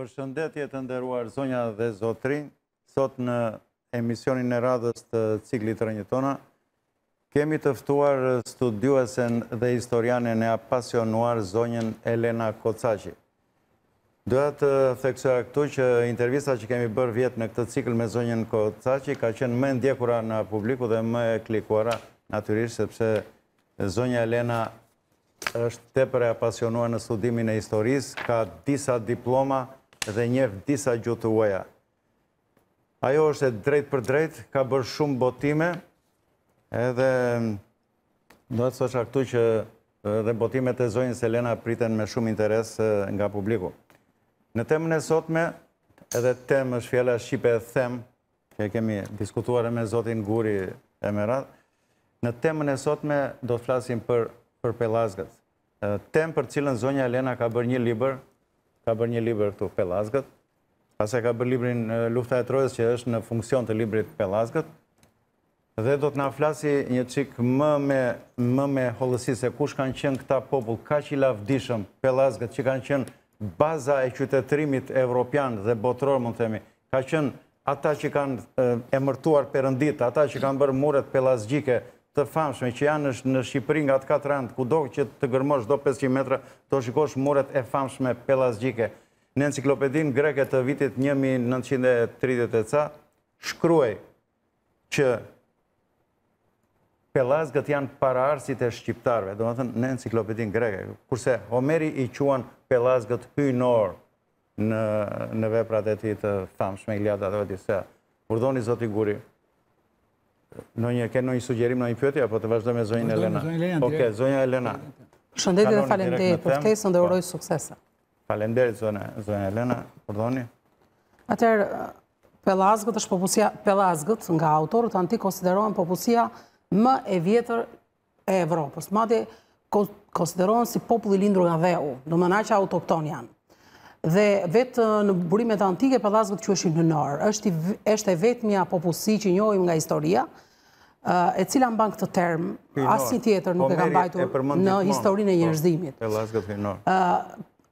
Përshëndetje të nderuar zonja dhe zotrinj, sot në emisionin e radhës të ciklit të Rënjë Tona, kemi të ftuar studiuesen dhe historianen e apasionuar zonjën Elena Kocaqi. Doja të theksoja këtu që intervista që kemi bërë vjetë në këtë cikl me zonjën Kocaqi ka qenë më ndjekura në publiku dhe më e klikuara natyrisht, sepse zonja Elena është tepër e apasionuar në studimin e historisë, ka disa diploma dhe njeh disa gjuhë të huaja. Ajo është e drejt për drejt, ka bërë shumë botime, edhe do të thosha këtu që dhe botimet e zonjës Elena priten me shumë interes nga publiku. Në temën e sotme, edhe temë është fjala shqipe e them, që kemi diskutuar me zotin Guri e me radhë, në temën e sotme do të flasim për Pellazgët. Temë për cilën zonja Elena ka bërë një libër këtu, Pellazgët, pastaj ka bërë librin Lufta e Trojës, që është në funksion të librit Pellazgët, dhe do të na flasi një çik më me hollësi se kush kanë qenë këta popull kaq i lavdishëm, Pellazgët, që kanë qenë baza e qytetërimit evropian dhe botror, mund të themi, ka qenë ata që kanë emërtuar Perëndit, ata që kanë bërë muret pellazgjike të famshme, që janë në Shqipëri nga të katër anë, kudo që të gërmosh do 500 metra, do shikosh muret e famshme pellazgjike. Në enciklopedinë greke të vitit 1930 e ca, shkruaj që Pellazgët janë paraardhësit e shqiptarëve, domethënë në enciklopedinë greke, kurse Homeri i quan Pellazgët hyjnor në veprat e tij të famshme, Iliada dhe Odisea. Urdhoni zoti Guri. Ke ndonjë sugjerim, ndonjë pyetje, apo të vazhdoj me zonjën Elena? Okej, zonja Elena. Përshëndetje dhe faleminderit për ftesën dhe uroj suksese. Faleminderit zonja Elena, urdhoni. Atëherë, Pellazgët është popullsia, Pellazgët nga autorët antik konsiderohen popullsia më e vjetër e Evropës. Madje konsiderohen si popull i lindur nga dheu, domethënë aq autokton janë. Dhe vetë në burimet antike, Pellazgët quheshin hynor. Është e vetmja popullsi që njohim nga historia, e cila mban këtë term, asnjë tjetër nuk e ka mbajtur në historinë e njerëzimit. Pellazgët hynor.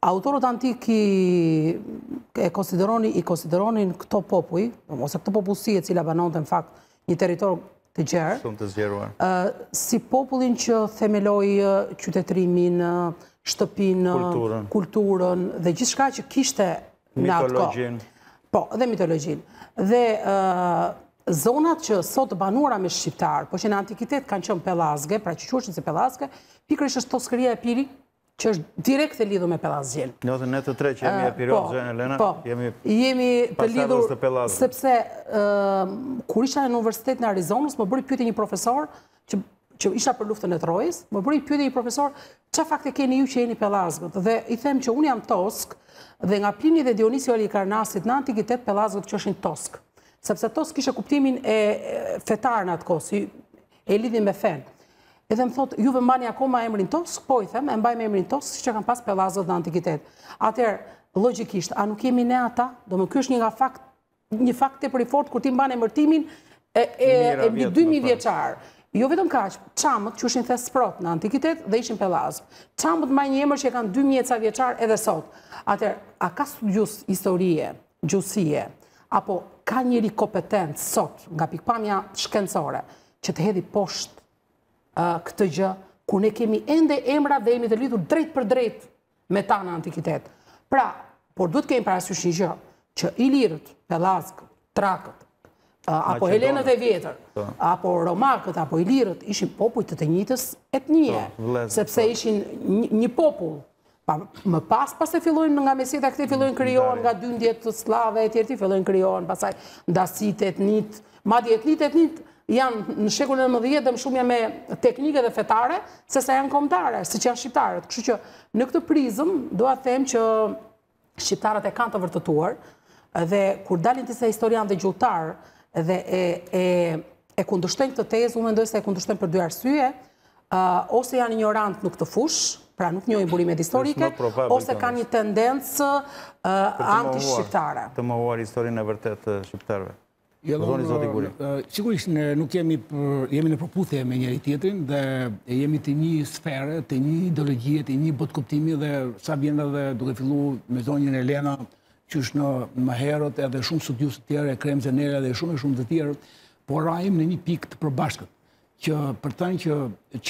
Autorët antik i konsideronin këto popull, ose këtë popullsi e cila banonte në fakt një territor të gjerë, shumë të zgjeruar, si popullin që themeloi qytetërimin, shtëpinë, kulturën dhe gjithçka që kishte në atë kohë. Po, dhe mitologjinë. Dhe zonat që sot banuara me shqiptar, po që në antikitet kanë qenë pellazge, pra që quheshin si pellazge, pikërisht është Toskëria e Piri, që është direkt e lidhur me pellazgjin. Ne të tre që jemi epirot, zonja Elena, jemi të lidhur sepse kur isha në Universitetin e Arizonës, më bëri pyetje një profesor që isha për luftën e Trojës, më bëri pyetje një profesor, çfarë fakte keni ju që jeni Pellazgët? Dhe i them që unë jam Tosk, dhe nga Plini dhe Dionisio Halikarnassit në antikitet Pellazgët quheshin Tosk, sepse Tosk kishte kuptimin e fetar në atë kohë, e lidhin me fen. Edhe më thotë, juve mbani akoma emrin Tosk? Po, i them, e mbajmë emrin Tosk, siç e kanë pas Pellazgët në antikitet. Atëherë, logjikisht, a nuk jemi ne ata? Domethënë ky është një fakt tepër i fortë kur ti mban emërtimin e mbi 2000 vjeçar. Jo vetëm kaq, çamët quheshin Thesprot në antikitet dhe ishin Pellazg. Çamët mbajnë një emër që kanë 2000 ca vjeçar edhe sot. Atëherë, a ka studius historie, gjuhësie, apo ka njëri kompetent sot nga pikpamja shkencore që të hedhi poshtë këtë gjë, ku ne kemi ende emra dhe jemi të lidhur drejt për drejt me ta në antikitet. Pra, por duhet kemi parasysh një gjë, që Ilirët, Pellazgët, Trakët, apo Helenët e vjetër, apo Romakët, apo Ilirët, ishin popull të njëjtës etnie, sepse ishin një popull. Më pas e fillojnë nga meseta, këte fillojnë krijohen nga dyndjet të slave, e tjerti fillojnë krijohen, pasaj ndasit, etnit, madje etnit, janë në shekullin e 19 dhe më shumë janë me teknike dhe fetare, se sa janë kombëtare, si që janë shqiptarët. Kështu që në këtë prizëm, doa them që shqiptarët e kanë të vërtetuar, dhe kur dalin disa historian dhe gjuhëtar, dhe e kundërshtojnë këtë tezë, unë mendoj se e kundërshtojnë për dy arsye, ose janë ignorant në këtë fush, pra nuk njohin burimet historike, ose kanë një tendencë anti-shqiptare. Të mohuar historinë e vërtet të shqiptarëve. Sigurisht nuk jemi në përputhje me njëri tjetrin dhe jemi të një sfere, të një ideologjie, të një botkuptimi dhe sa vjen edhe duke fillu me zonjën Elena qysh në më herët edhe shumë studius të tjerë, Krem Zenera dhe shumë të tjerë, por rajim në një pikë të përbashkët, që për të që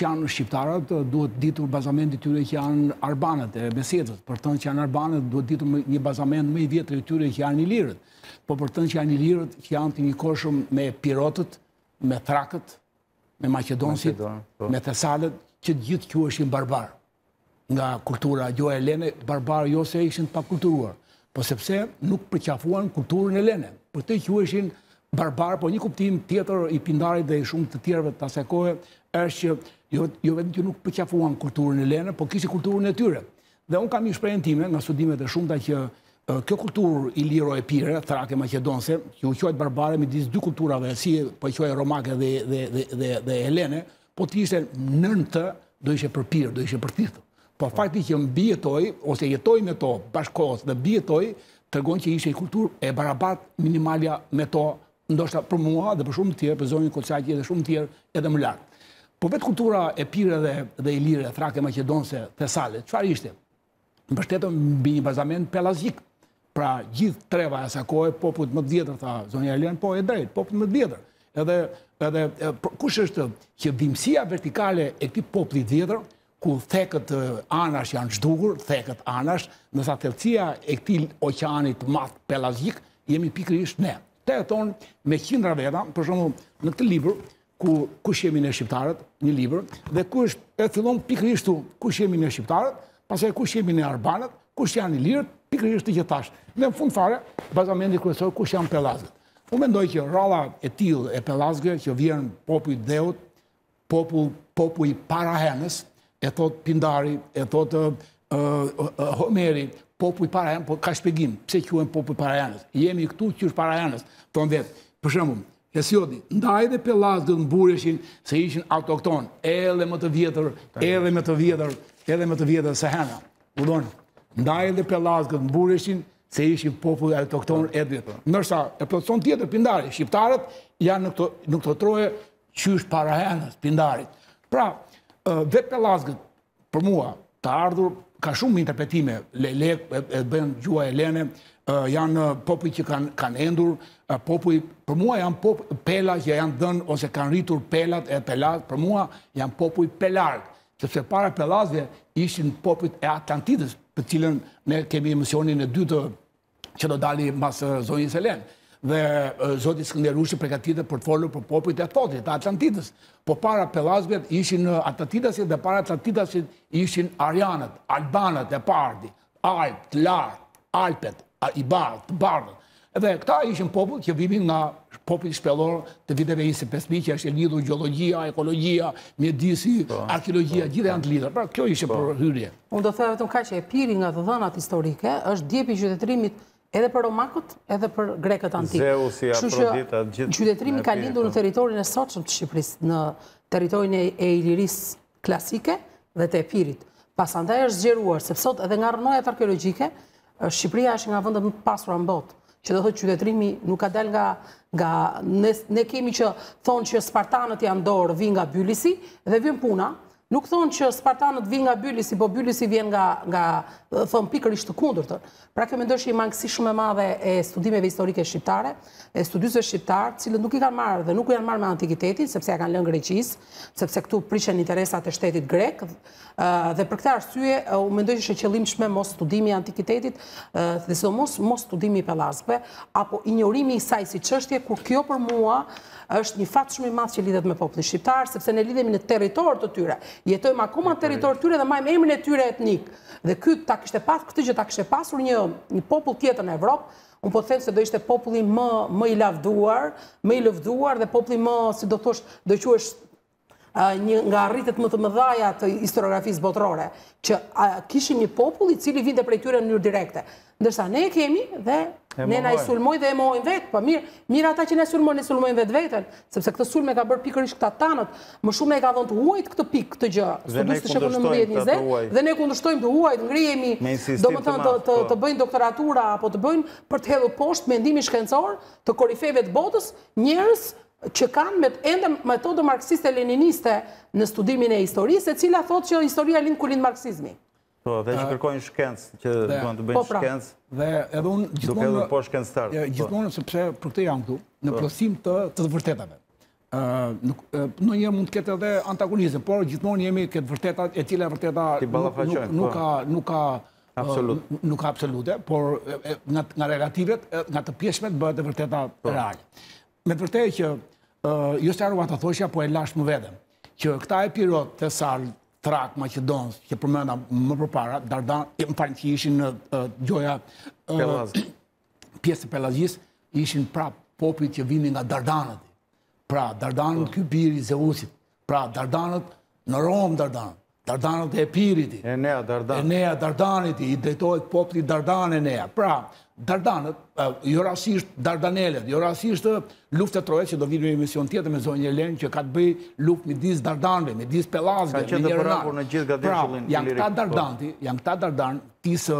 janë shqiptarët, duhet ditur bazamentit tyre që janë Arbanët e Besedës, për të që janë Arbanët, duhet ditur një bazament më i vjetër i tyre që janë Ilirët, po për të që janë Ilirët që janë të njëkohshëm me Pirotët, me Thrakët, me Maqedonësit, me Thesalët, që gjithë quheshin barbarë. Nga kultura gjo helene, barbarë jo se ishin pa kulturuar, po sepse nuk përqafuan kulturën helene. Për të quheshin barbarë, po një kuptim tjetër i Pindarit dhe i shumë të tjerëve të asaj kohe është që jo vetëm që nuk përqafuan kulturën helene, po kishin kulturën e tyre. Dhe unë kam një shprehje time nga studimet e shumta që kjo kulturë iliro-epire, thrake maqedonse, që u quajt barbare midis dy kulturave, si po i quajë romake dhe helene, po të ishte nën të, do ishe përpirë, do ishe përtithë. Po fakti që mbi jetoj, ose jetoj me to bashkohës dhe mbi jetoj, tregon që ishe i kulturë e barabat minimalja me to, ndoshta për mua dhe për shumë të tjerë, për zonin Kocaqi dhe shumë të tjerë edhe më lartë. Po vetë kultura epire dhe ilire, thrake maqedonse, Thesale, çfarë ishte? Mbështetëm mbi një bazament pelazhik. Pra gjithë treva e asaj kohe, popujt më të vjetër, tha zonja Elen, po e drejt, popujt më të vjetër. Edhe kush është që dhimësia vertikale e këtij populli të vjetër, ku thekët anash janë zhdukur, thekët anash, ndërsa thellësia e këtij oqeanit të madh pelazhik jemi pikërisht ne. Te jeton me qindra veta, për shembull në këtë libër ku kush jemi ne shqiptarët, një libër, dhe kush e fillon pikërisht kush jemi ne shqiptarët, pastaj kush jemi ne arbanët, kush janë ilirët, pikërisht të gjithash. Dhe në fund fare, bazamenti kryesor kush janë pellazgët. Unë mendoj që rralla e tillë e pellazgëve që vjen populli i Dheut, populli parahenës, e thot Pindari, e thot Homeri, populli parahenës, po ka shpjegim pse quhen populli parahenës. Jemi këtu që është parahenës. Thon vetë, për shembull, Hesiodi, ndaj dhe pellazgët mbureshin se ishin autokton, edhe më të vjetër se hena. Udon, ndaj dhe pellazgët mbureshin se ishin popull autokton edhe. Ndërsa e plotson tjetër Pindari, shqiptarët janë në këto troje qysh parahenës Pindarit. Pra, vetë pellazgët për mua të ardhur ka shumë interpretime, lelek e bën gjua helene, janë popull që kanë endur, popull për mua janë pela që janë dhënë ose kanë rritur pelat e pelat, për mua janë popull pelarg, sepse para pellazëve ishin popujt e Atlantidës, për cilën ne kemi emisionin e dytë që do dali mbas zonjës Helen. Dhe zoti Skënderushi përgatitet për të folur për popujt e Thotit, të Atlantidës. Po para pellazëve ishin Atlantidasit dhe para Atlantidasit ishin Arianët, Albanët e Pardi, Alp, të lartë, Alpet, i bardhë, të bardhët. Edhe këta ishin popull që vimin nga populli shpellor të viteve 25.000, që është e lidhur gjeologjia, ekologjia, mjedisi, arkeologjia, gjithë janë të lidhur. Pra kjo ishte për hyrje. Unë do thënë vetëm kaq që e piri nga të dhënat historike është djepi i qytetërimit edhe për romakët, edhe për grekët antikë. Zeusi, Afrodita, gjithë. Qytetërimi ka lindur në territorin e sotshëm të Shqipërisë, në territorin e Ilirisë klasike dhe të Epirit. Pasandaj është zgjeruar, sepse sot edhe nga rrënojat arkeologjike, Shqipëria është nga vendet më të pasura në botë, që do thotë qytetërimi nuk ka dal nga ne kemi që thonë që spartanët janë dorë, vinë nga Bylisi dhe vjen puna. Nuk thonë që spartanët vinë nga Bylisi, po Bylisi vjen nga thonë pikërisht të kundërtën. Pra kjo mendoj që i mangësi shumë e madhe e studimeve historike shqiptare, e studiusve shqiptarë, cilët nuk i kanë marrë dhe nuk i kanë marrë me antikitetin, sepse ja kanë lënë Greqisë, sepse këtu prishen interesat e shtetit grek, dhe për këtë arsye u mendoj që është e qëllimshme mos studimi i antikitetit, dhe sidomos mos studimi i pellazgëve, apo injorimi i saj si çështje, kur kjo për mua është një fat shumë i madh që lidhet me popullin shqiptar, sepse ne lidhemi në territor të tyre. Jetojmë akoma në territor të tyre dhe majmë emrin e tyre etnik. Dhe këtë që ta kishte pasur një popull tjetër në Evropë, unë po them se do ishte populli më i lëvduar dhe populli më, si do thosh, do quhesh nga rritet më të mëdhaja të historiografisë botërore, që kishim një popull i cili vinte prej tyre në mënyrë direkte. Ndërsa ne e kemi dhe ne na i sulmoj dhe e mohojnë vetë, po mirë ata që ne sulmojnë vetë vetën, sepse këtë sulme ka bërë pikërisht këta tanët, më shumë e ka dhënë të huajt këtë pikë, këtë gjë, studiues të shekut 19-20, dhe ne kundërshtojmë të huajt, ngrihemi, domethënë të bëjnë doktoratura apo të bëjnë për të hedhur poshtë mendimin shkencor të korifeve të botës, njerëz që kanë ende metodë marksiste-leniniste në studimin e historisë, e cila thotë që historia lind ku lind marksizmi. Po, dhe që kërkojnë shkencë, që duan të bëjnë shkencë, dhe edhe unë duke edhe po shkencëtarë. Gjithmonë, sepse për këtë jam këtu, në plosim të vërtetave. Në një mund të ketë edhe antagonizëm, por gjithmonë jemi këtë vërtetat, e cila vërteta nuk ka absolute, por nga relativet, nga të pjeshmet, bëhet e vërteta reale. Me të vërtetë që, jo se arruan të thosha, po e lash më vedem, që këta e pirot të salë, Trak, Macedonës, që përmenda më përpara, Dardan, më parën që ishin në gjoja pjesë të Pelazis, ishin pra poplit që vinin nga Dardanët. Pra, Dardanët ky biri Zeusit. Pra, Dardanët në Romë Dardanët. Dardanët e Epiriti. Enea Dardanit, i drejtohet poplit Dardan Enea. Pra, Dardanët, jo rasisht Dardanelet, jo rasisht luftë e Trojës, që do vinë një emision tjetër me zonjë Elenë, që ka të bëj luftë midis Dardanëve, midis Pelazëve, me Njerënat. Pra, janë këta Dardanë, tisë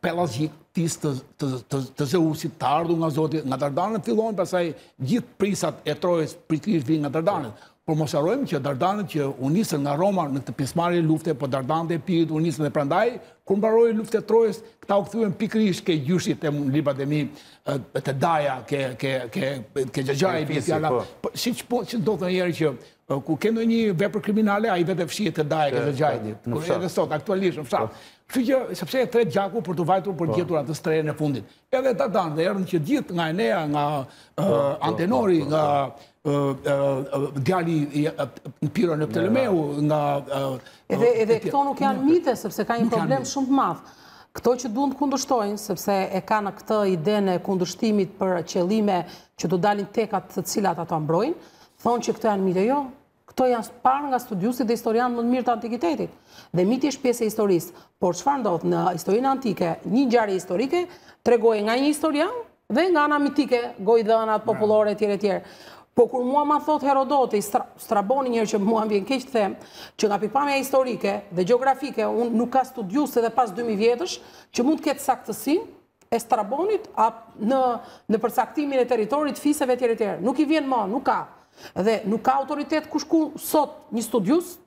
Pelazhik, tisë të Zeusit, të ardhur nga Zoti, nga Dardanët fillojnë, pastaj gjithë prisat e Trojës pritërisht vinë nga Dardanët. Por mos harrojmë që Dardanët që u nisën nga Roma në këtë pjesëmarrje lufte, po Dardanët e Epirit u nisën dhe prandaj, kur mbaroi lufta e Trojës, këta u kthyen pikërisht ke gjyshit e librat e mi të Daja, ke Xhaxhai, fjala. Siç do të njerë që ku ke ndonjë vepër kriminale, ai vetë fshihet te Daja, ke Xhaxhai. Kur edhe sot aktualisht në fshat. Kështu që sepse e tret gjaku për të vajtur për gjetur atë strehën e fundit. Edhe Dardanët erdhën që gjithë nga Enea, nga Antenori, nga djali në Piro në Ptolemeu, nga... Edhe këto nuk janë mite, sepse ka një problem shumë të madh. Këto që duan të kundërshtojnë, sepse e kanë këtë idenë e kundërshtimit për qëllime që do dalin tekat të cilat ato mbrojnë, thonë që këto janë mite. Jo, këto janë parë nga studiusit dhe historianë më të mirë të antikitetit. Dhe miti është pjesë e historisë. Por çfarë ndodh në historinë antike, një ngjarje historike tregoi nga një historian dhe nga ana mitike, gojdhënat popullore etj. Po kur mua ma thot Herodoti, Straboni njërë që mua më vjen keq të them, që nga pikpamja historike dhe geografike, unë nuk ka studius edhe pas 2000 vjetësh, që mund të ketë saktësin e Strabonit në përcaktimin e teritorit, fiseve etj. Nuk i vjen më, nuk ka. Dhe nuk ka autoritet kush ku sot një studius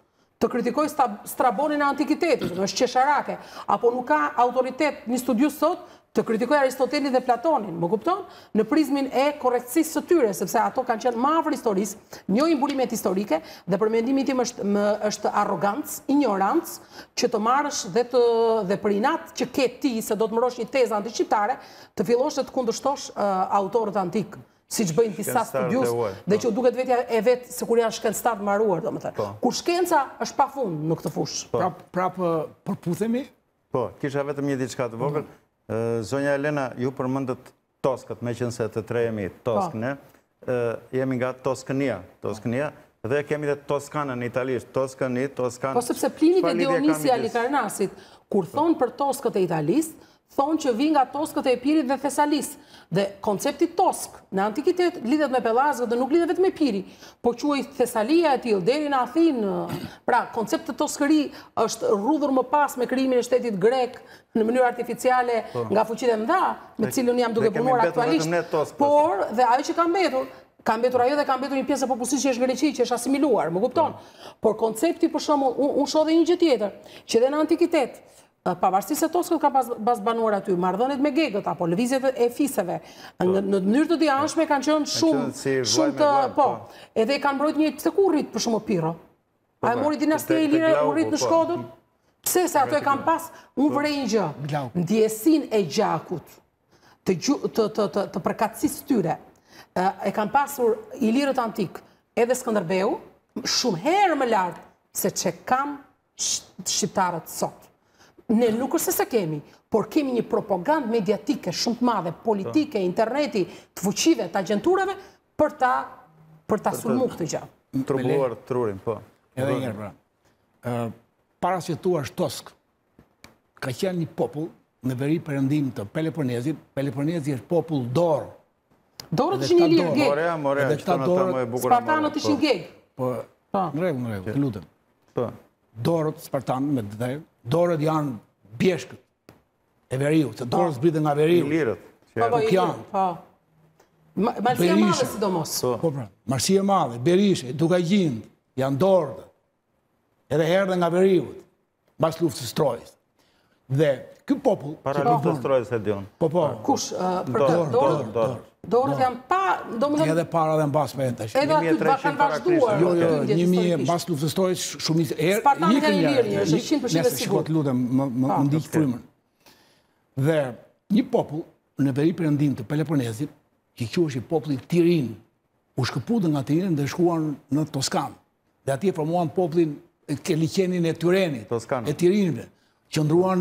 të kritikoj Strabonin e antikitetit, në është qesharake, apo nuk ka autoritet një studius sot të kritikoj Aristotelin dhe Platonin, më kupton? Në prizmin e korrektësisë së tyre, sepse ato kanë qenë më afër historisë, njohin burimet historike dhe për mendimin tim është arrogancë, ignorancë që të marrësh dhe për inat që ke ti se do të mbrosh një tezë antishqiptare, të fillosh të kundërshtosh autorët antik, siç bëjnë disa studius dhe që duket vetja e vetë se kur janë shkencëtar të mbaruar, domethënë. Kur shkenca është pafund në këtë fushë. Prapë përputhemi? Po, kisha vetëm një diçka të vogël. Zonja Elena, ju përmëndët Toskët, me qënë se të trejemi Toskëne, jemi nga Toskënia, dhe kemi dhe Toskanën në italisht, Toskëni, Toskanë... Po sepse Plini dhe Dionisi Halikarnasit, kur thonë për Toskët e italisht, thonë që vinë nga Toskët e Epirit dhe Thesalis. Dhe koncepti Tosk në antikitet lidhet me Pelazgët dhe nuk lidhet vetë me Epiri, po quaj Thesalia e tillë deri në Athinë. Pra, koncepti Toskëri është rrudhur më pas me krijimin e shtetit grek në mënyrë artificiale nga fuqitë e mëdha, me cilën jam duke punuar aktualisht. Por dhe ajo që ka mbetur ajo dhe ka mbetur një pjesë e popullsisë që është Greqi, që është asimiluar, më kupton? Por koncepti për shembull, unë shoh edhe një gjë tjetër, që edhe në antikitet pavarësisht se Toskët ka pas banuar aty, marrëdhëniet me gegët apo lëvizjet e fiseve, në mënyrë të dianshme kanë qenë shumë të, po, edhe kanë mbrojtur një se ku rrit për shembull Piro. A e mori dinastia Ilire u rrit në Shkodër? Pse se ato e kanë pas, unë vërej një gjë, ndjesinë e gjakut, të përkatësisë tyre, e kanë pasur Ilirët antik, edhe Skënderbeu, shumë herë më lart se që kanë shqiptarët sot. Ne nuk është se kemi, por kemi një propagandë mediatike shumë të madhe, politike, interneti, të fuqive, të agenturave, për ta sulmu këtë gjë. Trubluar trurin, po. Edhe njerë, pra. Para se tu është Tosk, ka qenë një popull në veri përëndim të Peloponezit. Peloponezi është popull dorë. Dorët ishin një lirë geg. Morea, që të në ta më e bukur. Spartanët ishin geg. Në rregull, të lutem. Dorët, Spartanët me dhe, dorët janë bjeshkët e veriut, se dorët zbritën nga veriut. Ilirët. Nuk janë. Marsia Madhe, sidomos. Marsia Madhe, Berishe, Dukajgjind, janë dorët. Edhe herë dhe nga veriut, bas luftës Trojës. Dhe ky popull... Para luftës Trojës e dion. Po. Kush? Dorët janë pa... Edhe para dhe mbas me tash. Edhe aty kanë vazhduar. Jo, 1000 mbas luftës Trojës shumë Spartanë kanë mirë, është 100% sigurt. Lutem, më ndiq frymën. Dhe një popull në veri perëndim të Peloponezit, që quhej populli Tirin, u shkëputën nga Tirin dhe shkuan në Toskanë. Dhe atje formuan popullin ke liqenin e Tyrenit, e Tirinëve. Qëndruan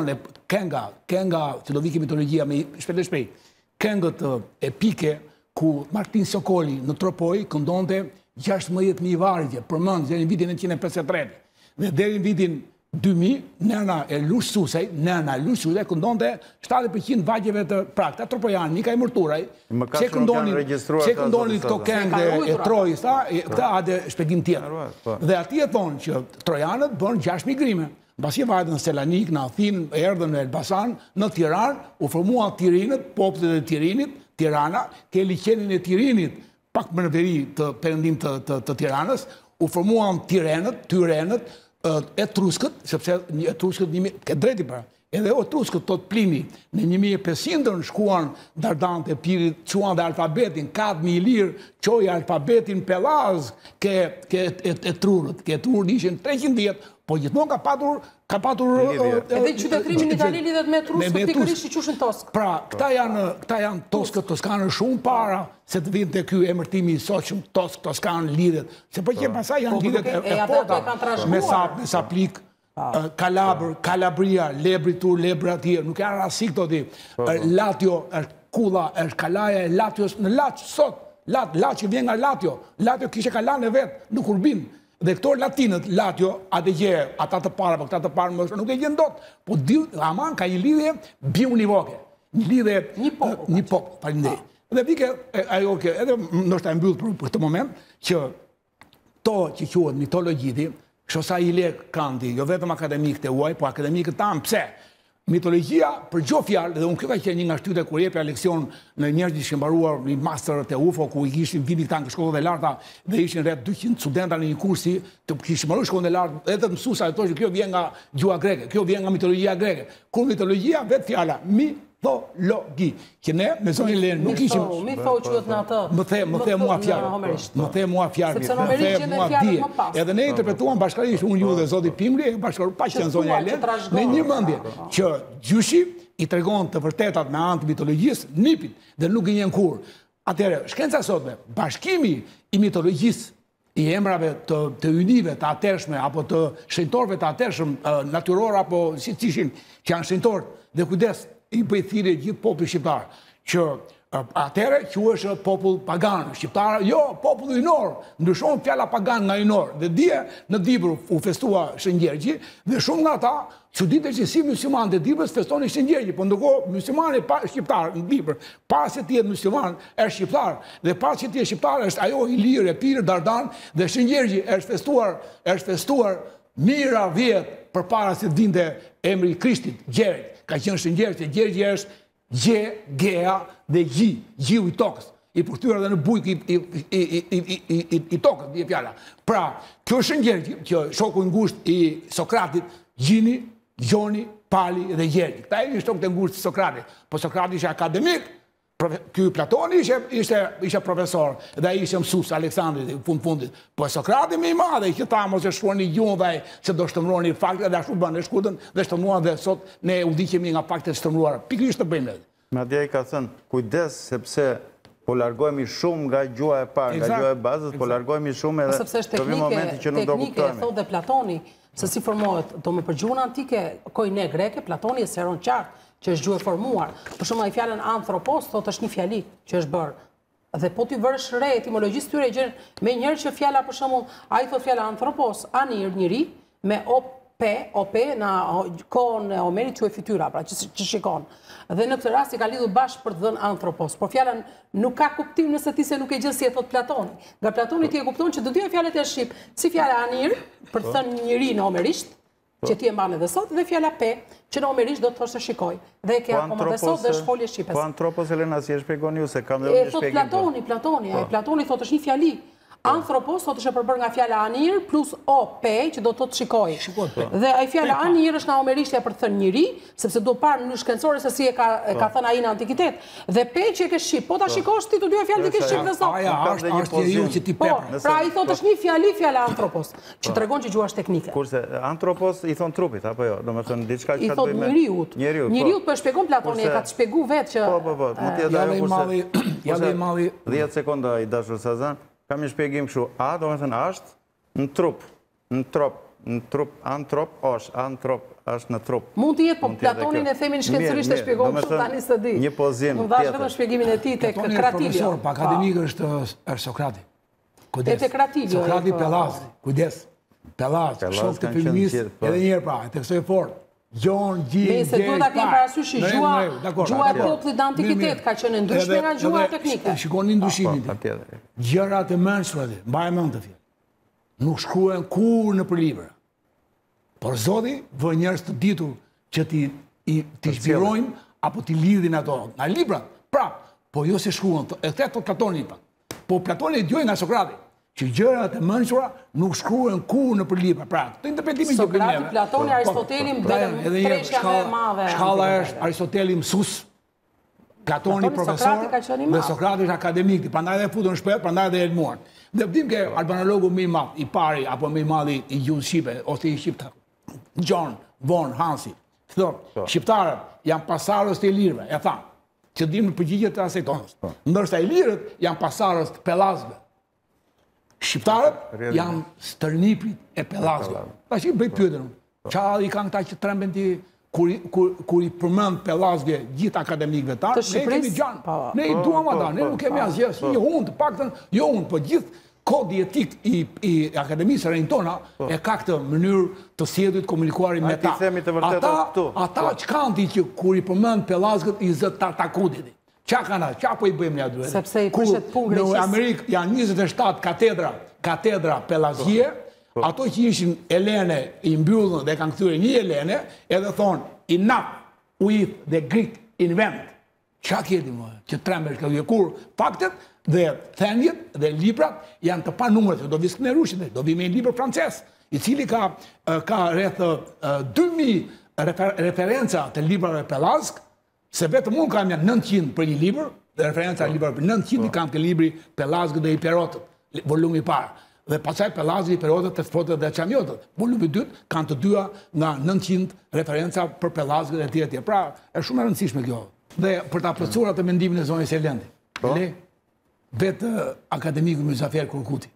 në Kenga, që do vike mitologjia me shpejt, Kengët epike ku Martin Sokoli në Tropoj këndonte 16.000 vargje për mënd, deri në vitin 1953. Dhe deri në vitin 2000, nëna e Lush Susej këndonte 70% vargjeve të prakta, Tropojanë, Nika i Mërturaj, se këndonin këto Kengë e Trojës, këta ade shpegim tjetër. Dhe ati e thonë që Trojanët bën 6.000 grime. Basi vajtën në Selanik, në Athinë, erdhën në Elbasan, në Tiranë, u formua Tirinët, popullet e Tirinit, Tirana, ke liqenin e Tirinit, pak më në veri të perëndim të Tiranës, u formuan Tyrenët, Etruskët, sepse Etruskët, ke drejti pra, edhe Etruskët tot Plini, në 1500 shkuan Dardante, Pirit, quan dhe alfabetin, 4.000 lirë, qoj alfabetin Pelaz, ke Etrurët, ke Etrurët ishin 300 vjetë, po gjithmonë ka patur... Edhe qytetrimin në Itali lidhet me Etruskët, pikërisht i qushën Toskë. Pra, këta janë Toskët, Toskanë shumë para, se të vinë të ky emërtimi i soqëm, Toskanë lidhet. Se për që pasaj janë lidhet e pota, me Saplik, Kalabria, Lebritur, Lebratir, nuk janë rasi këto ti. Latio, Kulla, Kalaja e Latios, në Laqë sot, Laqë vjen nga Latio, Latio kishe kalan e vetë, nuk urbin. Dhe këto latinët, Latio, atë gje, ata të para, për këta të parë më nuk e gjen dot, po aman ka një lidhje biunivoke, një lidhje një popë, parindej. Dhe vike, ajo, edhe nështë e mbyllë për këtë moment, që to që quhet mitologjiti, shosa i le Kanti, jo vetëm akademikët e uaj, po akademikët tamë, pse? Mitologjia për gjo fjalë, dhe unë kjo ka qenë një nga shtyte kur jepja leksion në njerëz që mbaruar një master të UFO, ku i kishin vini këta në shkollat e larta dhe ishin rreth 200 studenta në një kursi, të kishin mbaruar shkollën e lartë, edhe të mësuesa ato që kjo vjen nga gjuha greke, kjo vjen nga mitologjia greke. Kur mitologjia vet fjala mitologji, që ne me zonjën Lenë nuk ishim... Mitho quhet në atë. Më the mua fjalë, më the mua dije. Edhe ne interpretuam bashkërisht, unë ju dhe zoti Pimri, bashkëru pa qenë zonja Lenë, në një mendje që gjyshi i tregon të vërtetat me anë të mitologjisë nipit dhe nuk i njen kur. Atëherë, shkenca sotme, bashkimi i mitologjisë, i emrave të ynive të atërshme, apo të shenjtorëve të atërshëm, natyror apo si ishin që janë shenjtorë, dhe kujdes i bëjthire gjithë populli shqiptar, që atëre quhesh popull pagan, shqiptar, jo, popull ynor, ndryshon fjala pagan nga ynor, dhe dje në Dibër u festua Shëngjergji, dhe shumë nga ta, çuditë që si musliman të Dibrës festoni Shëngjergji, po ndërkohë muslimani shqiptar në Dibër, para se të jetë musliman, është shqiptar, dhe para se të jetë shqiptar është ajo i lirë, e pirë, Dardan, dhe Shëngjergji është festuar mira vjet përpara se të vinte emri i Krishtit, Gjerit. Ka qenë Shëngjergji, Gjergji është Gje, Gea dhe Gjiu i tokës. I përkthyer edhe në bujk i tokës, dhe fjala. Pra, kjo Shëngjergji, që shoku i ngushtë i Sokratit, Gjini, Gjoni, Pali dhe Gjergji. Këta e shokët e ngushtë i Sokratit. Po Sokrati ishte akademik, ky Platoni ishte profesor, dhe ai ishte mësues Aleksandrit në fundit. Po Sokrati më i madh, që tha mos e shkruani gjuhën dhe se do shtrëmroni faktet, dhe ashtu bën, e shkutën dhe shtrëmruan, dhe sot ne u ndiqemi nga faktet shtrëmruara. Pikërisht të bëjmë. Madje ai ka thënë, kujdes sepse po largohemi shumë nga gjuha e parë, nga gjuha e bazës, po largohemi shumë edhe të vi momenti që nuk do kuptojmë. Teknike, thotë Platoni, se si formohet, do me për gjuhën antike, koine greke, Platoni e seron qartë që është gjuhë e formuar. Për shumë, ai fjalën anthropos, thotë është një fjali që është bërë. Dhe po t'i vërsh re, etimologjisë tyre gjenë me njërë që fjala, për shumë, ai thotë fjala anthropos, anir, njëri, me op, në kohën e Homerit që e fytyra, pra që shikon. Dhe në këtë rast i ka lidhur bashkë për të dhënë anthropos. Por fjala nuk ka kuptim nëse ti se nuk e gjën si e thot Platoni. Nga Platoni ti e kupton që të dyja fjalët e shqip, si fjala anir, për të thënë njëri në homerisht, që ti e mban edhe sot, dhe fjala pe, që në homerisht do të thoshte shikoj. Dhe ke akoma dhe sot dhe shfolje shqipes. Po antropos, Elena, si e shpjegon ju se kam dhe një shpjegim. Platoni thotë është një fjali. Anthropos sot është përbërë nga fjala anir plus op, që do të thotë shikoj. Dhe ai fjala anir është nga homerishtja për të thënë njeri, sepse do parë në shkencore se si e ka thënë ai në antikitet. Dhe pe që e ke shqip, po ta shikosh ti të dy fjalë ti ke shqip dhe sot. Aja është njeriu që ti pepër. Pra ai thotë është një fjala anthropos, që tregon që gjuha është teknike. Kurse anthropos i thon trupit apo jo, domethënë diçka që ka të bëjë me njeriut. Njeriut po e shpjegon Platoni, e ka të shpjeguar vetë që po, mund të jetë ajo kurse 10 sekonda i dashur Sazan. Kam një shpjegim kështu, a do me thënë është në trup, antrop është në trup. Mund të jetë, po Platonin e themin shkencërisht e shpjegon kështu tani së di. Një pozim tjetër. Më dhash vetëm shpjegimin e tij tek Kratilio. Profesor, pa akademik është Sokrati. Kujdes. Te Kratilio. Sokrati Pellazzi, kujdes. Pellazzi, shok të feminist, edhe një herë pra, e theksoi fort. John G. Se duhet ta kemi parasysh gjuha e popullit në antikitet ka qenë ndryshme nga gjuha teknike. Shikoni ndryshimin. Gjërat e mençura, mbaj mend të fjalë. Nuk shkruhen kur në libra. Por Zoti vë njerëz të ditur që ti inspirojnë apo ti lidhin ato nga libra. Pra, po jo se shkruan, e këtë Platoni pa. Po Platoni e dëgjoi nga Sokrati që gjërat e mençura nuk shkruhen kur në libra. Pra, të interpretimin që Sokrati, Platoni, Aristoteli mbetën treshja më e madhe. Shkalla është Aristoteli mësues, Platoni profesor, dhe Sokrati është akademik, prandaj edhe futën në shpellë, prandaj edhe elmuar. Dhe dim ke albanologu më i madh, i pari apo më i madh i gjuhës shqipe ose i shqiptar, John von Hansi. Thotë, shqiptarët janë pasardhës të ilirëve, e tha, që dim në përgjigje të asaj ndërsa ilirët janë pasardhës të pellazëve. Shqiptarët janë stërniprit e pellazëve. Tash i bëj pyetën. Çfarë i kanë këta që tremben ti kur i përmend pellazëve gjithë akademikëve tanë, ne kemi gjanë. Ne i duam ata, ne nuk kemi asgjë, një hund, paktën jo unë, po gjithë kodi etik i akademisë së tona e ka këtë mënyrë të sjelljes komunikuari me ta. Ata ç'kan ti që kur i përmend pellazët i zë tartakudit. Qa kanë atë? Qa po i bëjmë një aty? Sepse i prishet punë Greqisë. Në Amerikë janë 27 katedra pellazje, ato që ishin Elene i mbyllën dhe kanë kthyer një Elene, edhe thonë, enough with the Greek invent. Qa kjeti më? Që trembesh këtë kur faktet dhe thenjet dhe librat janë të pa numërat, do vi Skënderushin, do vi me një libër francez, i cili ka rreth 2000 referenca të librave pellazk. Se vetëm unë kam janë 900 për një libër, dhe referenca libër për 900 kam ke libri Pellazgët dhe Hiperotët, volumi parë. Dhe pasaj Pellazgët, Hiperotët, Tesfotët dhe Çamiotët. Volumi 2 kanë të dyja nga 900 referenca për Pellazgët dhe tjerë. Pra, është shumë e rëndësishme kjo. Dhe për ta plotësuar atë mendimin e zonës Elendi. Vetë akademiku Myrzafer Kurkuti.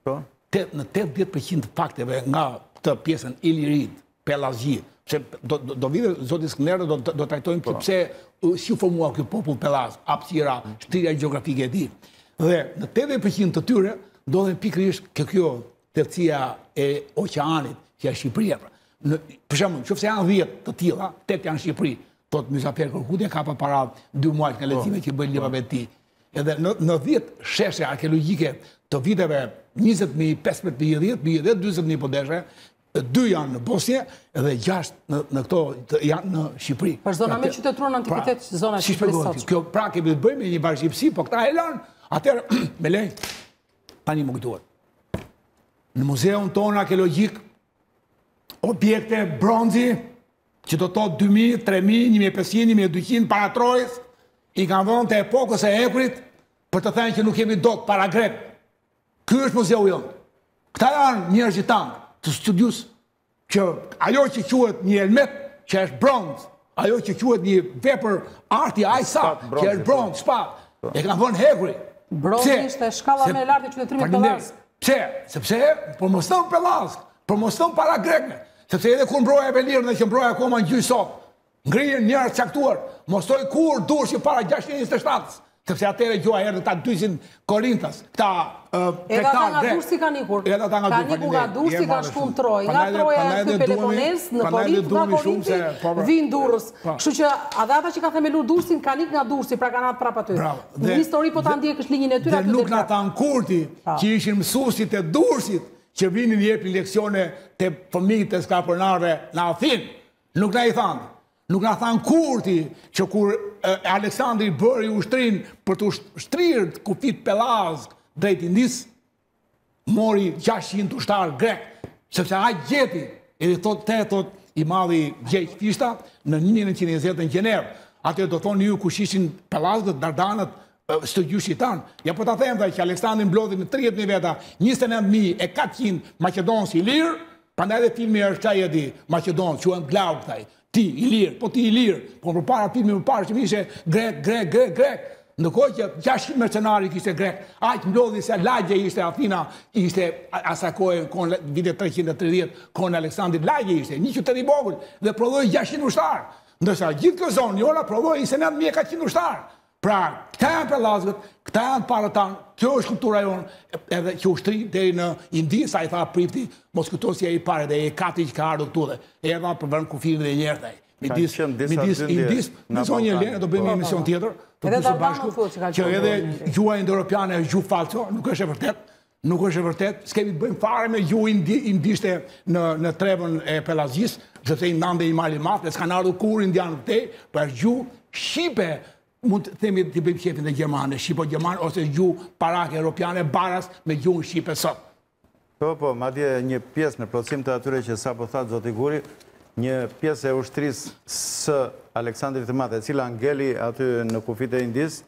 Në 80% fakteve nga këtë pjesën ilirid, pellazji, se do vide zoti Skënderë, do trajtojmë që pse si u formua ky popull pellaz, hapësira, shtirja gjeografike e tij. Dhe në 80% të tyre ndodhen pikërisht kjo tërësia e oqeanit, që është Shqipëria. Për shembull, nëse janë 10 të tilla, 8 janë në Shqipëri, thotë Myrzafer Kurkuti ka para 2 muaj nga leximet që bëjnë librave të tij. Edhe në 10 sheshe arkeologjike të viteve 20.000, 15.000, 10.000, 20.000 po deshe, 2 janë në Bosnjë dhe 6 në këto janë në Shqipëri. Për zona me qytetruar në antikitet, zona Shqipërisë sot. Kjo pra kemi të bëjmë një bashkësi, po këta e lanë, atëherë me lej, tani më kujtohet. Në muzeun tonë arkeologjik, objekte bronzi, që do të thotë 2000, 3000, 1500, 1200 para Trojës, i kanë vënë të epokës e Ekurit për të thënë që nuk kemi dot para grek. Ky është muzeu jonë. Këta janë njerëz tanë të studius që ajo që quhet një helmet që është bronz, ajo që quhet një vepër arti ajsa që është bronz, spat, e kanë vënë Ekuri. Bronzi ishte shkalla më e lartë e qytetërimit pellaz. Pse? Sepse po mos thon pellaz, po mos thon para grekëve. Sepse edhe kur mbroja e lirë dhe që mbroja akoma në gjyq sot, ngrihen njerëz caktuar, mos thoj kur durshi para 627. Sepse atëre gjua erdhën ta 200 Korintas, këta tregtar grek. Edhe Durrësi kanë ikur. Kanë ikur nga Durrësi, kanë shkuar në Trojë. Nga Troja në Pelopones, në Korint, nga Korinti, vin Durrës. Kështu që ata që kanë themeluar Durrësin kanë ikur nga Durrësi, pra kanë ardhur prapë aty. Në histori po ta ndjekësh linjën e tyre aty. Dhe nuk na than kurti që ishin mësuesit e Durrësit që vinin jepin leksione te fëmijët e skapërnarëve në Athinë. Nuk na i thanë. Nuk na thanë kurti që kur Aleksandri bëri ushtrin për të shtrirë kufit pellazg drejt Indis, mori 600 ushtarë grek, sepse ai gjeti, edhe thot i madhi Gjeq Fishta në 1920 në Gjenev. Atë do thonë ju kush ishin pellazgët, dardanët, studiushit tanë. Ja po ta them që Aleksandri mblodhi në 30.000 veta, 29.400 maqedonës i lirë, prandaj edhe filmi është ai e di, Maqedon, quhen Glau këtaj. Ti i lirë, po ti i lirë, po përpara filmi përpara që ishte grek. Ndërkohë që 600 mercenari kishte grek, aq mblodhi se lagje ishte Athina, ishte asaj kohë vitet 330, kohën e Aleksandrit lagje ishte, një qytet i vogël dhe prodhoi 600 ushtarë. Ndërsa gjithë kjo zonë jona prodhoi 29.400 ushtarë. Pra, këta janë pellazgët, këta janë para tanë, kjo është kultura jonë, edhe që ushtri deri në Indi, sa i tha Prifti, mos kujtosi ai pare dhe e kati që ka ardhur këtu dhe erdha për vend kufirin dhe njerëzaj. Midis Indis, në zonjë Elena do bëjmë një emision tjetër, të dy së bashku, që edhe gjuha indo-europiane është gjuhë falso, nuk është e vërtet, s'kemi bëjmë fare me gjuhë indishte në trevën e Pelazgjisë, sepse i ndande i mali matë, dhe s'kan ardhur kur indianë të tej, për është gjuhë Shqipe, mund të themi të bëjmë qefin dhe Gjermane, Shqipo-Gjermane, ose gjuhë parake europiane baras me gjuhën Shqipe sot. Po, madje një pjesë në plotësim të atyre që sa po thatë zoti Guri, një pjesë e ushtrisë së Aleksandrit të Madh, e cila ngeli aty në kufit e Indis,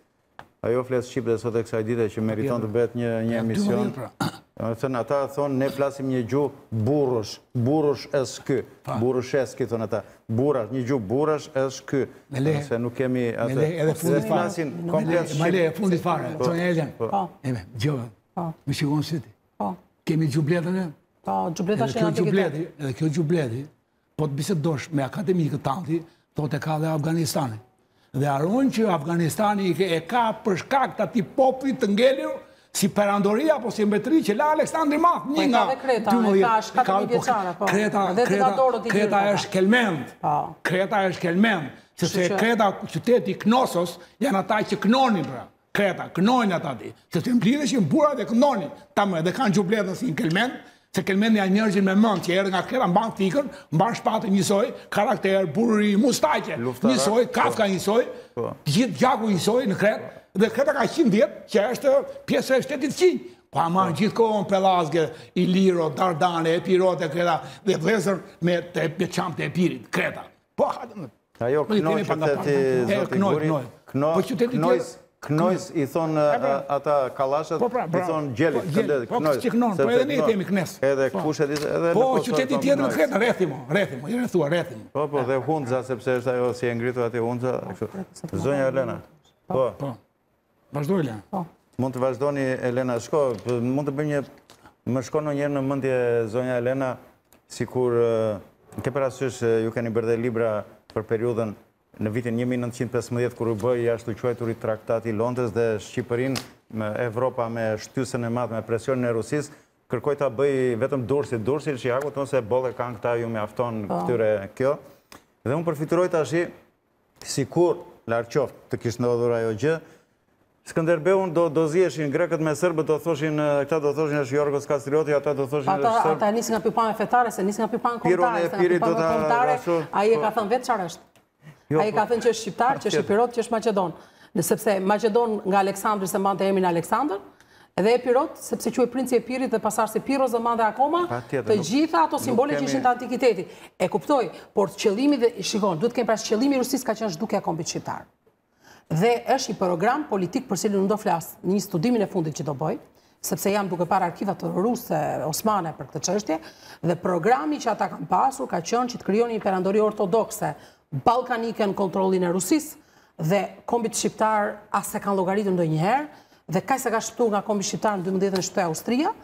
ajo flet shqipe sot e kësaj dite që meriton të bëhet një emision. Ata thonë, ne flasim një gjuhë burrush SK, burrusheski thonë ata, një gjuhë burrush SK, se nuk kemi atë. Edhe fundit fare, zonja Elena, gjove, me shikon siti, kemi gjubletën e? Edhe kjo gjubleti, po të bisedosh me akademikët tanti, thotë e ka dhe Afganistani. Dhe aron që Afganistani e ka për shkak të ati popullit të ngelur si perandoria apo si mbetëri që la Aleksandri Madh, një nga 12. Kreta është kelmend. Kreta është kelmend. Sepse Kreta, qyteti Knossos, janë ata që knonin pra. Kreta, knojnë ata ti. Sepse mblidheshin burat dhe knonin. Tamë edhe kanë gjubletën si në kelmend, se kelmendi janë njerëzit me mend që erdhën nga Kreta, mban fikën, mban shpatën njësoj, karakter, burri, mustaqe, njësoj, Kafka njësoj, gjithë gjaku njësoj në Kretë, dhe Kreta ka 100 vjetë që është pjesë e shtetit qinj. Po ama gjithë kohën pellazgë, Iliro, Dardane, Epirote, Kreta, dhe vëzër me qampë të Epirit, Kreta. Po, ajo knoj qyteti Guri, Knojs i thonë ata kalashat, i thonë gjelit, Knojs. Po edhe ne i temi Knes. Edhe kushet, edhe po, qyteti tjetër në Kretë, rethimo, i rethua, rethimo. Po, dhe Hundza, sepse është ajo si e ngritu ati Hundza. Zonja Elena. Po. Vazhdo, Elena. Mund të vazhdoni, Elena, shko, mund të bëjmë një, më shko në njerë në mëndje zonja Elena, si kur, ke parasysh, ju keni bërë dhe libra për periudën në vitin 1915, kur u bëj jashtë quajturit traktati Londres dhe Shqipërin, Evropa me shtysën e madh, me presionin e Rusis, kërkoj ta bëj vetëm Durrësit, që jaku tonë se bolle kanë këta ju me afton këtyre kjo. Dhe unë përfituroj tash, si kur, larë qoftë të kishtë ndodhur ajo gjë, Skënderbeun do ziheshin grekët me sërbët, këta do thoshin është Jorgos Kastrioti, ata do thoshin është sërbë. Ata nisin nga pipane fetare, se nisin nga pipane kombëtare, ai e ka thënë vetë çfarë është. Ai ka thënë që është shqiptar, që është Epirot, që është Maqedon. Sepse Maqedon nga Aleksandri se mbante emrin Aleksandër, edhe Epirot, sepse quhej princi i Epirit dhe pasardhës e Piros dhe mbante akoma, të gjitha ato simbole që ishin të antikiteti. E kuptoj, por qëllimi dhe shikon, duhet të kemi parasysh qëllimi i Rusisë ka qenë zhdukja e kombit shqiptar. Dhe është një program politik për cilin unë do flas në një studimin e fundit që do bëj, sepse jam duke parë arkivat ruse, osmane për këtë çështje, dhe programi që ata kanë pasur ka qenë që të krijonin një perandori ortodokse, ballkanike në kontrollin e Rusisë, dhe kombit shqiptar as e kanë llogaritur ndonjëherë, dhe kaq sa ka shtuar nga kombi shqiptar në 12-ën e shtoi Austria,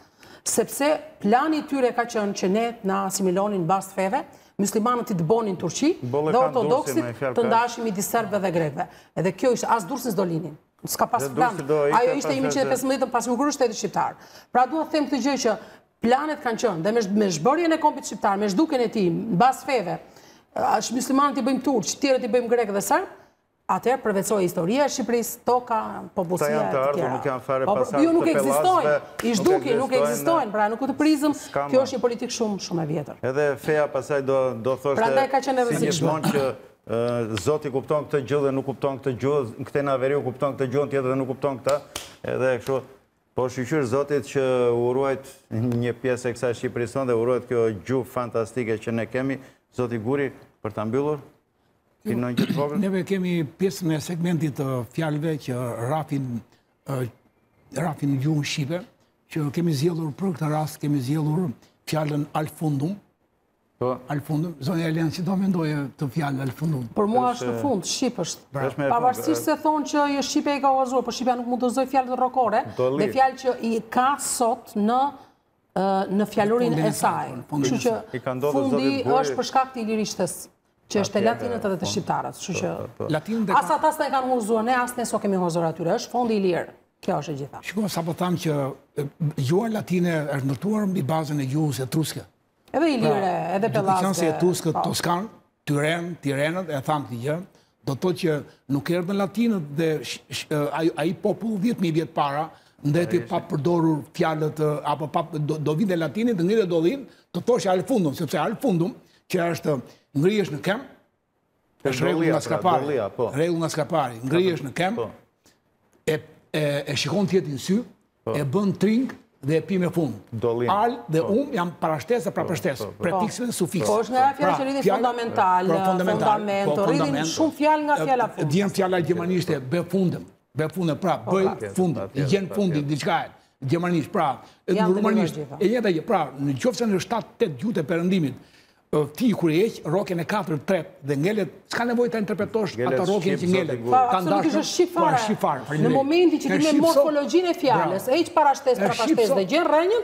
sepse plani i tyre ka qenë që ne na asimilonin bazë feve, muslimanët i dëbonin Turqi, dhe ortodoksit të ndashim midis serbëve dhe grekëve. Edhe kjo ishte as Durrësin s'do linin. S'ka pas plan. Ajo ishte 1915 pas nuk është shteti shqiptar. Pra dua të them këtë gjë që planet kanë qenë dhe me zhbërjen e kombit shqiptar, me zhdukjen e tij, bazë feve, muslimanët i bëjmë turq, tjerët i bëjmë grek dhe serb, atëherë përvecoj historia e Shqipërisë, toka, popullsia e tjera. Nuk janë fare pasardhë jo, nuk ekzistojnë, i zhdukin, nuk ekzistojnë, pra nuk të prizëm, kjo është një politikë shumë e vjetër. Edhe feja pasaj do thoshte, prandaj ka qenë si gjithmonë që Zoti kupton këtë gjë dhe nuk kupton këtë gjë, këtë naveriu kupton këtë gjë, tjetër dhe nuk kupton këtë, edhe kështu. Po shqyqyr zotit që urojt një pjesë e kësaj Shqipërisë tonë dhe urojt kjo gjuhë fantastike që ne kemi, zoti Guri, për ta mbyllur? Neve kemi pjesën e segmentit të fjalëve që rafin gjuhën shqipe, që kemi zgjedhur për këtë rast, kemi zgjedhur fjalën alfundum. Alfundum, zonja Elen, si do mendoje të fjalën alfundum? Për mua është në fund, shqip është. Pavarësisht se thonë që Shqipja i ka uazuar, por Shqipja nuk mund të zoj fjalët rrokore, dhe fjalë që i ka sot në fjalurin e saj. Kështu që fundi është për shkak të ilirishtes, që është e latinët edhe të shqiptarët. Kështu që as ata s'ne kanë huazuar, ne as ne so kemi huazuar atyre, është fondi i lirë. Kjo është e gjitha. Shiko, sa po thamë që gjuha latine është ndërtuar mbi bazën e gjuhës etruske. Edhe ilire, edhe pelazke. Duke qenë se etruskët, Toskanë, Tirenët, e thamë këtë gjë, do të thotë që nuk erdhën latinët dhe ai popull 10.000 vjet para ndeti pa përdorur fjalët apo do vinte latinit, ngrihet do vin, të thoshë alfundum, sepse alfundum që është ngrihesh në kem, është rregull nga skapari. Rregull nga skapari, ngrihesh në kem, e shikon tjetin sy, e bën tring dhe e pi me fund. Al dhe janë parashtesë dhe prapërshtesë, prefiksë dhe sufiksë. Po është nga fjala që rritet fundamental, fundament, rritin shumë fjalë nga fjala fund. Djem fjala gjermanishte befundem, pra bëj fundem, gjen fundin diçka gjermanisht, pra në rumanisht. E njëjta gjë, pra në qoftë se në 7-8 gjuhët e perëndimit ti kur e heq rroken e 4-3 dhe ngelet, s'ka nevojë ta interpretosh atë rroken që ngelet. Absolutisht është shqiptare. Në momentin që ti me morfologjinë e fjalës, heq parashtesë, prapashtesë dhe gjen rrënjën,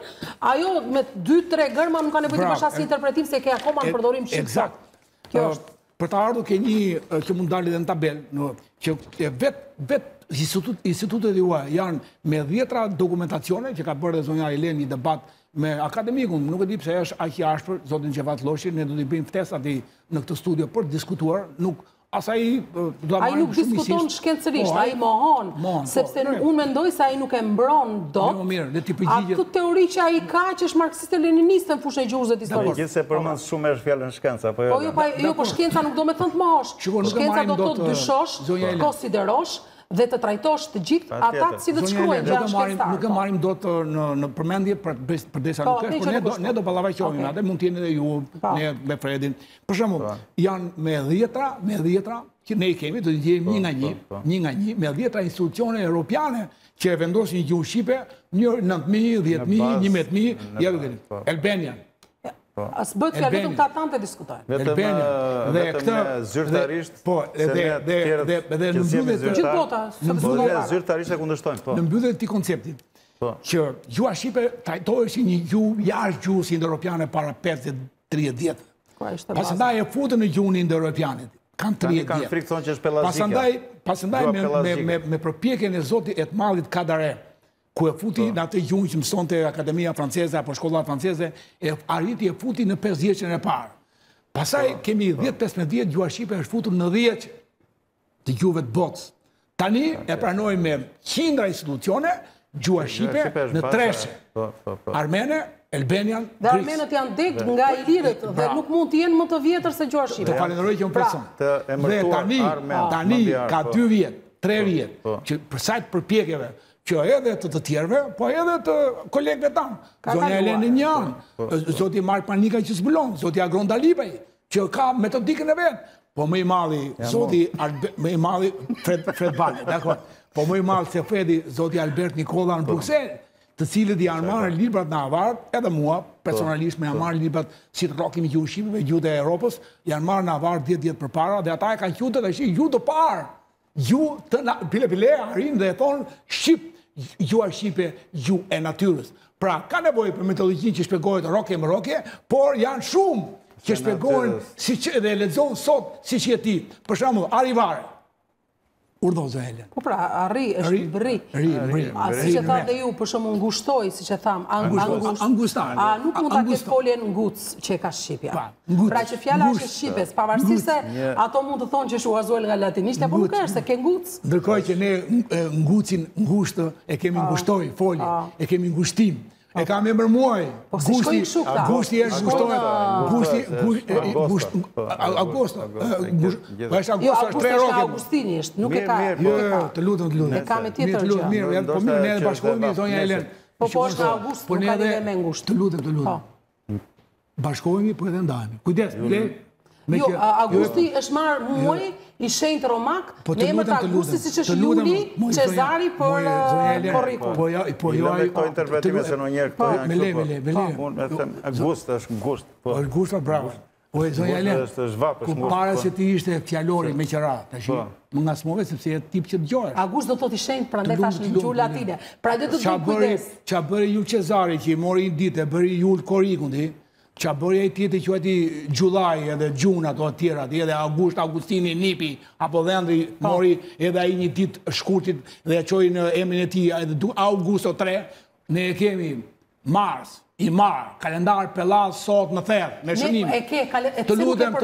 ajo me 2-3 gërma nuk ka nevojë të bësh asnjë interpretim se ke akoma në përdorim shqiptar. Kjo është. Për të ardhur ke një që mund dalë edhe në tabelë, që vetë institutet juaj janë me 10 dokumentacione që ka bërë dhe zonja Elen një debat me akademikun, nuk e di pse është aq i ashpër, zotin Xhevat Lloshi, ne do t'i bëjmë ftesat në këtë studio për të diskutuar, nuk ai nuk diskuton shkencërisht, ai mohon, sepse unë mendoj se ai nuk e mbron dot atë teori që ai ka që është marksiste-leniniste në fushën e gjuhës dhe historisë. Gjithse përmend shumë fjalën shkenca, po jo. Po shkenca nuk do me thënë të mohosh. Shkenca do të dyshosh, konsiderosh dhe të trajtosh të gjithë ata si do të shkruajnë gjëra shkencëtare. Nuk e marrim dot në përmendje përdesa nuk është, por ne do ballavaqojmë atë, mund të jeni edhe ju, ne me Fredin. Për shembull, janë me 10 që ne i kemi, do të jemi një nga një, me 10 institucione europiane që e vendosin gjuhën shqipe, 9.000, 10.000, 11.000, ja vetëm. Albania. As bëhet fjalë vetëm këta tanë të diskutojnë. Vetëm zyrtarisht, dhe në mbyllet gjithë bota, zyrtarisht e kundërshtojnë. Në mbyllet të konceptit që gjuha shqipe trajtohej si një gjuhë jashtë gjuhës indoeuropiane para 50-30 vjet. Pastaj e futën në gjuhën indoeuropianit. Kanë 30 vjet. Kanë frikë thonë që është pellazike. Pastaj me përpjekjen e zotit Etmallit Kadare, ku e futi në atë gjuhën që mësonte Akademia Franceze apo Shkolla Franceze, arriti e futi në 5 vjeçën e parë. Pastaj kemi 10-15 vjet gjuha shqipe është futur në 10 të gjuhëve të botës. Tani e pranojmë me qindra institucione gjuha shqipe në 3: armene, albanian, dhe armenët janë dek nga ilirët dhe nuk mund të jenë më të vjetër se gjuha shqipe. Të falenderoj që më person. Dhe tani ka 2 vjet, 3 vjet që për sa të përpjekjeve që edhe të tjerëve, po edhe të kolegëve tanë. Zonja Eleni Njan, zoti Mark Panika që zbulon, zoti Agron Dalibaj, që ka metodikën e vetë. Po më i madhi, zoti më i madhi Fred Bale, dakor. Po më i madhi se Fredi, zoti Albert Nikola në Bruxelles, të cilët janë marrë librat në avart, edhe mua, personalisht me janë marrë librat si të rokim gjuhën shqipe me gjuhët e Europës, janë marrë në avart 10 vjet përpara, dhe ata e kanë qytet dhe gjuhë të parë. Gjuhë të bile arrin dhe e thonë Shqip, gjuha shqipe, gjuhë e natyrës. Pra, ka nevojë për metodologjinë që shpjegohet roke, por janë shumë që shpjegojnë dhe lexohen sot si që ti. Për shembull, Arrivare. Urdhon zë Helen. Po pra, arri është bërri. Si që thamë dhe ju, për shumë ngushtoj, si që thamë, angustar. A nuk mund të ketë folje në nguc që ka Shqipja. Pra që fjala është Shqipes, pavarësisht se ato mund të thonë që është uazuar nga latinisht, apo nuk është, se ke nguc. Ndërkohë që ne ngucin ngushtë, e kemi ngushtoj, folje, e kemi ngushtim. E kam emër muaj. Po si shkojnë kështu këta? Gusti është gushtohet. Agosto. Po është Agosto, është 3 roke. Augustini është, nuk e ka. Jo, të lutem. E ka me tjetër gjë. Mirë, po mirë, ne bashkohemi zonja Elen. Po është August, nuk ka lidhje me ngusht. Të lutem. Bashkohemi, po edhe ndahemi. Kujdes, Jo, Augusti është marrë muaj i shenjtë romak, me emër të Augusti siç është Juli, Cezari për Korrikun. Po jo, këto interpretime se ndonjëherë këto janë. Me le. Unë e them August është gusht. Është gusht, bravo. O e zonja Elen, ku para se ti ishte fjalori me qëra, tash më ngasmove sepse je tip që dëgjohesh. August do të thotë i shenjtë, prandaj tash në gjuhë latine. Prandaj do të bëj kujdes. Ç'a bëri Jul Cezari që i mori një ditë, bëri Jul Korrikun ti. Qa bërë e tjetë që ati Gjulaj edhe Gjuna ato tjera, edhe Augustini Nipi, apo dhe ndri mori edhe a i një ditë shkurtit dhe e qoj në emrin e ti, edhe Augusto 3, ne e kemi Mars, i marë, kalendar pelaz sot në therë, me shënime. Të lutem.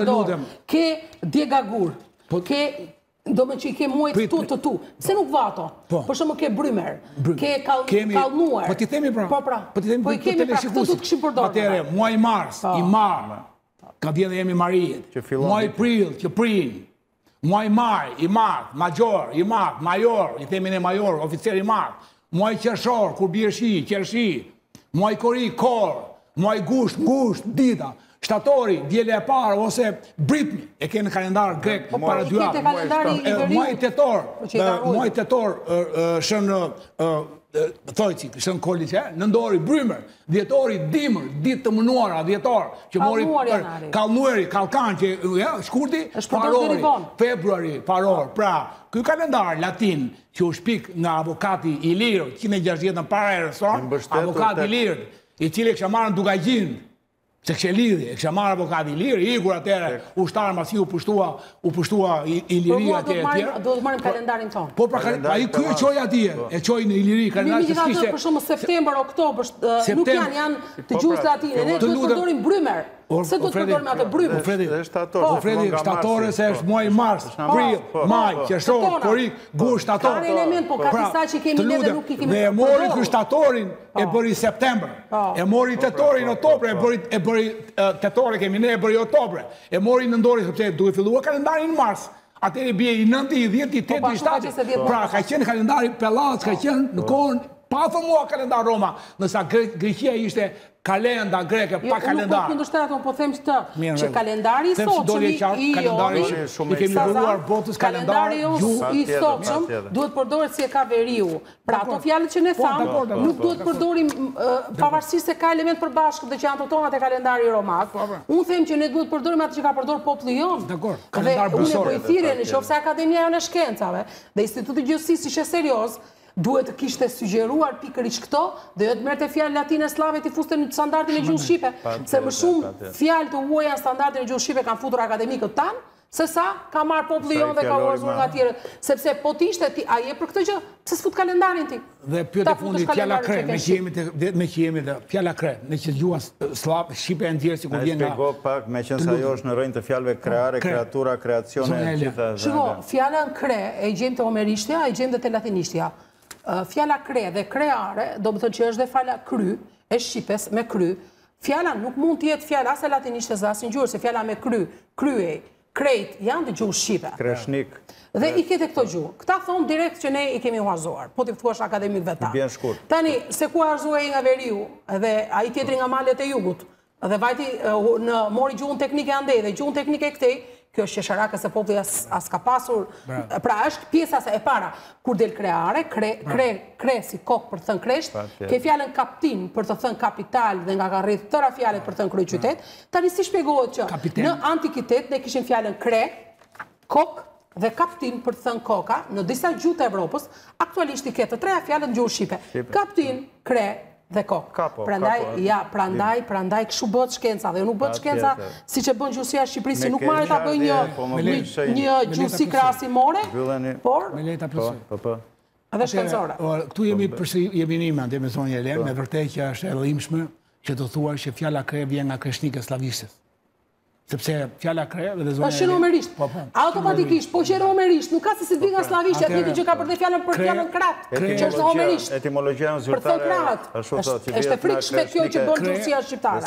Ke Djegagur, ke... Do me që i ke muajt tu. Pse nuk vato? Për shumë ke Brymer, ke Kalnuar. Po ti themi pra. Po i kemi pra, këtë du të këshim përdojnë. Atere, muaj Mars, i marë, ka djenë dhe jemi Marijet. Muaj Prill, që prinë. Muaj Maj, i marë, Major, i marë, Major, i themi në Major, oficer i marë. Muaj Qershor, kur bje shi, Qershi. Muaj Kori, Kor. Muaj Gusht, dita. Shtatori, djele e parë, ose Britmi, e ke në kalendar grek para 2 javë. Muaj tetor, shënë shënë Kolice, nëndori Brymer, djetori Dimër, ditë të mënuara, djetor, që mori Kalnuari, Kalkan, që shkurti, parori, februari, paror, pra, këj kalendar latin që u shpik nga avokati i lirë, 160 në para e rëson, avokati i lirë, i cili kësha marrë në Dugajgjin, se kështë lidhje, e kështë marrë avokati i lirë, i kur atere, ushtarë masi u pushtua i liri atje e tjera. Do të marim kalendarin tonë. Po, pra, a i kërë e qoj atje, e qoj në i liri kalendarin që s'kishte... Për shumë september, oktober, nuk janë të gjusë latine, ne të përdorim Brymer. Se do të përdorim atë Brymer? Fredi, shtatore se është muaj Mars, Prill, Maj, Qershor, Korik, Gusht, shtator. Ka element, po ka disa që kemi ne dhe nuk i kemi dhe e mori kë shtatorin e bëri september, e mori tetorin otobre, e bëri tetore kemi ne, e bëri otobre, e mori nëndori, sepse duke fillua kalendarin në Mars, atëri bje i 9, i 10, i 8, i 7, pra ka qenë kalendari pelat, ka qenë në kohën, pa thëmua kalendar Roma, nësa Greqia ishte kalenda greke, pa kalendar. Nuk kundështerat, po them që kalendari i sotëshëm i sotëshëm duhet përdoret si e ka veriu. Pra ato fjallet që ne thamë, nuk duhet përdorim pavarësisht se ka element përbashkët dhe që janë të tonat e kalendari romak. Unë them që ne duhet përdorim atë që ka përdor populli jonë. Dhe unë e po i thirrje në qoftë se Akademia jonë e Shkencave dhe Instituti Gjësisë ishte serioz, duhet të kishte sugjeruar pikërisht këto dhe jo të merrte fjalë latine slave të fuste në standardin e gjuhës shqipe, se më shumë fjalë të huaja në standardin e gjuhës shqipe kanë futur akademikët tanë, se sa ka marrë populli jonë dhe ka uazur nga tjerët, sepse po ti ishte ti, a je për këtë gjë, pse s'fut kalendarin ti? Dhe pyetje fundi, fjala kre, me që jemi dhe fjala kre, në që gjuha slave shqipe e ndjerë si kur vjen nga... Shpjego pak, me qenë sa jo është në rënjë të fjalëve kreare, kreatura, kreacione, gjitha... Shiko, fjala kre e gjem të homerishtja, e gjem dhe të latinishtja. Fjala kre dhe kreare, do më thënë që është dhe fjala kry, e shqipes me kry, fjala nuk mund t'jetë fjala ase latinisht e zasin gjurë, se fjala me kry, kryej, krejt, janë dhe gjuhë shqipe. Kreshnik. Dhe i kete këto gjuhë. Këta thonë direkt që ne i kemi huazuar, po t'i fëtuash akademikve ta. Bjen shkurt. Tani, se ku arzuaj nga veriu, dhe a i tjetri nga malet e jugut, dhe vajti në mori gjuhën teknike andej dhe gjuhën teknike këtej, kjo është qesharake se populli as ka pasur, pra është pjesa se e para, kur del kreare, kre si kokë për të thënë kresht, ke fjallën kaptin për të thënë kapital dhe nga ka rritë tëra fjallet për të thënë kryqytet, tani si shpjegohet që në antikitet ne kishim fjallën kre, kokë dhe kaptin për të thënë koka, në disa gjuhë të Evropës, aktualisht i ketë të treja fjallët në gjuhë shqipe, kaptin, kre, dhe kokë. Prandaj këshu bëtë shkenca, dhe nuk bëtë shkenca si që bënë gjusësia Shqipërisë, si nuk marrë ta bëjë një gjusësi krasimore, por... Me lejta plësoj. Edhe shkencore. Këtu jemi një mende me zonjë Elen, me vërtej që është e rëdhimshme që të thua që fjalla kre vjen nga kreshnikë slavishtes. sepse fjala kre dhe zonja... është numerisht. Automatikisht, po që numerisht, nuk ka se si të nga slavisht, atë një që ka për të fjallën për fjallën krat, që është numerisht. Etimologjia në zyrtare... është e frikshme kjo që bënë Turqia shqiptare.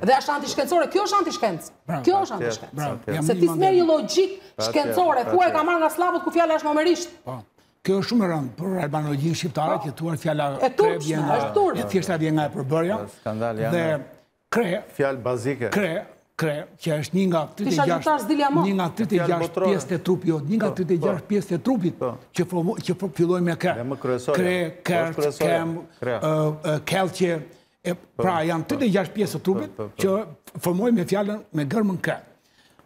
Dhe është antishkencore, kjo është antishkencë. Kjo është antishkencë. Se ti s'merr një logjik shkencore, ku e ka marrë nga slavët ku fjalla është numerisht. Kjo është shumë e rëndë për albanologjinë shqiptare, që tuar fjalla kre vjen nga thjeshta vjen nga e përbërja. Dhe kre, fjalë bazike. Kre, që është një nga 36 pjesët e trupit, një nga 36 pjesët e trupit, që filloj me kre. Kre, kërç, kem, kelqe, pra janë 36 pjesët e trupit që formoj me fjallën me gërmën kre.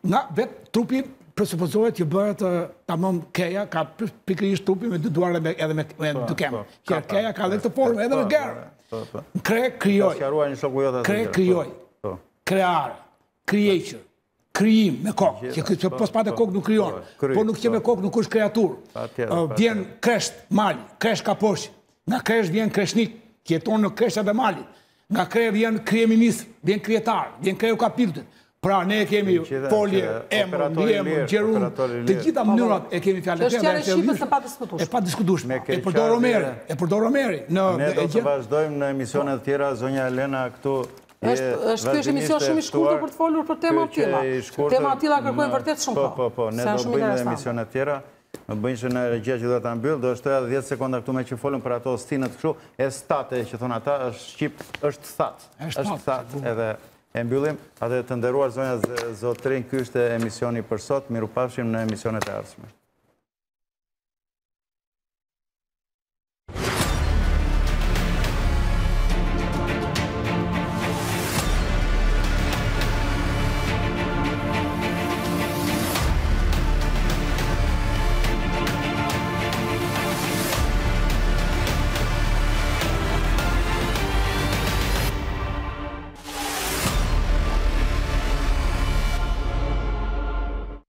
Nga vetë trupit presupozohet që bëhet tamam keja, ka pikërisht trupi me dy duar edhe me dy kemë. Që keja ka dhe të formë edhe me gerë. Kre kryoj, kreare, creature, krijim me kokë, që pos pa të kokë nuk kryon, po nuk që me kokë nuk është kreatur. Vjen kresht, mali, kresht ka poshë, nga kresht vjen kreshnik, që jeton në kresht edhe mali, nga kresht vjen kryeministr, vjen kryetar, vjen kreu kapitullit. Pra, ne kemi folje, emër, ndjemër, gjerun, të gjitha mënyrat e kemi fjallë. Është fjallë e Shqipës e pa diskutushme. E pa diskutushme. E përdor Romeri. Ne do të vazhdojmë në emisionet tjera, zonja Elena, këtu... Është kjo është emision shumë i shkurtër për të folur për tema tilla. Tema tilla kërkojnë vërtet shumë kohë. Po, ne do bëjmë emisionet tjera. Më bëjnë që në regjia që do të mbyllë, do shtoja 10 sekonda këtu me që folëm për ato stinët kështu, e state që thonë ata, është Shqip, është thatë. është thatë edhe e mbyllim. Atë të nderuar zonja Zotrin, ky është emisioni për sot. Mirupafshim në emisionet e ardhshme.